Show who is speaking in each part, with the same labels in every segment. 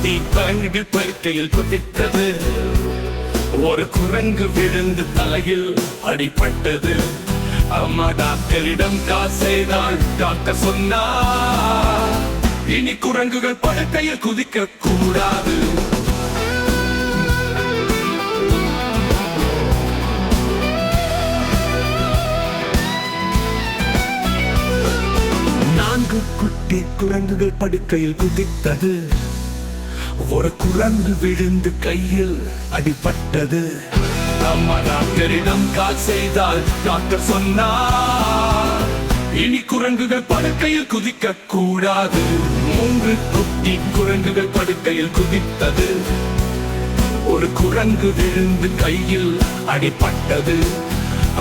Speaker 1: குட்டி குரங்குகள் படுக்கையில் குதித்தது. ஒரு குரங்கு விழுந்து தலையில் அடிபட்டது. அம்மா டாக்டரிடம் காசைதான். டாக்டர் சொன்னார், இனி குரங்குகள் படுக்கையில் குதிக்க கூடாது. நான்கு குட்டி குரங்குகள் படுக்கையில் குதித்தது. ஒரு குரங்கு விழுந்து கையில் அடிபட்டது. அம்மா டாக்டரிடம் கால் செய்தால். டாக்டர் சொன்னார், இனி குரங்குகள் படுக்கையில் குதிக்க கூடாது. மூன்று குட்டி குரங்குகள் படுக்கையில் குதித்தது. ஒரு குரங்கு விழுந்து கையில் அடிபட்டது.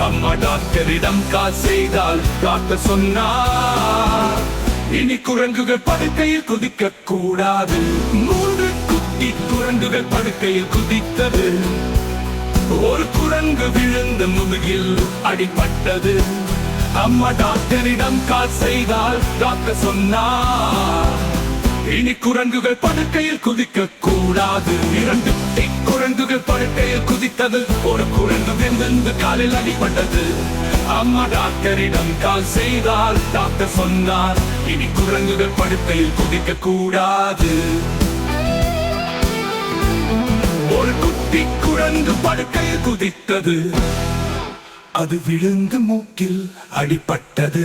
Speaker 1: அம்மா டாக்டரிடம் கால் செய்தால். டாக்டர் சொன்னார், இனி குரங்குகள் படுக்கையில் குதிக்க கூடாது. மூன்று குட்டி குரங்குகள் படுக்கையில் குதித்தது. ஒரு குரங்கு விழுந்த முதுகில் அடிபட்டது. அம்மா டாக்டரிடம் கால் செய்தால். டாக்டர் சொன்னார், இனி குரங்குகள் படுக்கையில் குதிக்க கூடாது. இரண்டு குட்டி குரங்குகள் படுக்கையில் குதித்தது. ஒரு குரங்கு விழுந்து காலில் அடிபட்டது. அம்மா டாக்டரிடம் கால் செய்தால். டாக்டர் சொன்னார், இனி குரங்குகள் படுக்கையில் குதிக்க கூடாது. ஒரு குட்டி குரங்கு படுக்கையில் குதித்தது. அது விழுந்து மூக்கில் அடிபட்டது.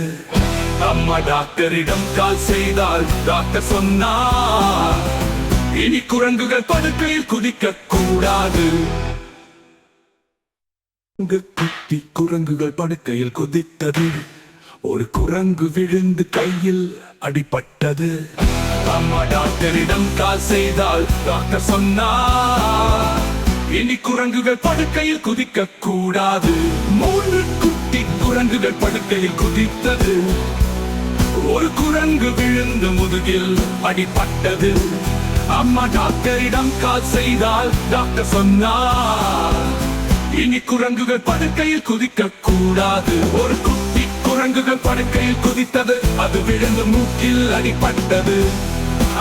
Speaker 1: அம்மா டாக்டரிடம் கால் செய்தால். டாக்டர் சொன்னார், இனி குரங்குகள் படுக்கையில் குதிக்க கூடாது. குட்டி குரங்குகள் படுக்கையில் குதித்தது. ஒரு குரங்கு விழுந்து கையில் அடிபட்டது. அம்மா டாக்டரிடம் கால் செய்தால். டாக்டர் சொன்னார், இனி குரங்குகள் படுக்கையில் குதிக்க கூடாது. மூன்று குட்டி குரங்குகள் படுக்கையில் குதித்தது. ஒரு குரங்கு விழுந்து முதுகில் அடிபட்டது. அம்மா டாக்டரிடம் கால் செய்தால். டாக்டர் சொன்னார், இனி குரங்குகள் படுக்கையில் குதிக்க கூடாது. ஒரு குட்டி குரங்குகள் படுக்கையில் குதித்தது. அது விழுந்து மூக்கில் அடிபட்டது.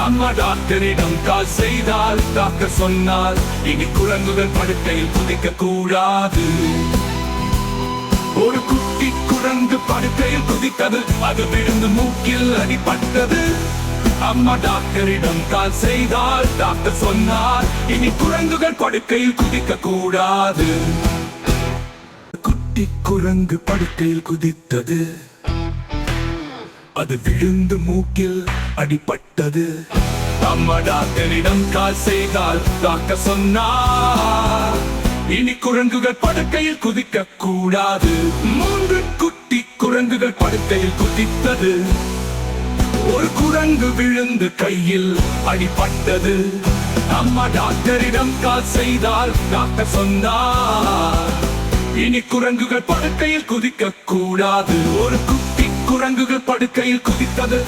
Speaker 1: அம்மா டாக்டரிடம் கால் செய்தால். டாக்டர் சொன்னார், இனி குரங்குகள் படுக்கையில் குதிக்க கூடாது. ஒரு குட்டி குரங்கு படுக்கையில் குதித்தது. அது விழுந்து மூக்கில் அடிபட்டது. அம்மா டாக்டரிடம் கால் செய்தால். டாக்டர் சொன்னார், இனி குரங்குகள் படுக்கையில் குதிக்க கூடாது. குட்டி குரங்கு படுக்கையில் குதித்தது. அது விழுந்து மூக்கில் அடிபட்டது. அம்மா டாக்டரிடம் கால் செய்தால். டாக்டர் சொன்னார், இனி குரங்குகள் படுக்கையில் குதிக்க கூடாது. மூன்று குட்டி குரங்குகள் படுக்கையில் குதித்தது. ஒரு குரங்கு விழுந்து கையில் அடிபட்டது. அம்மா டாக்டரிடம் கால் செய்தால். டாக்டர் சொன்னார், இனி குரங்குகள் படுக்கையில் குதிக்க கூடாது. ஒரு குட்டி குரங்குகள் படுக்கையில் குதித்தது.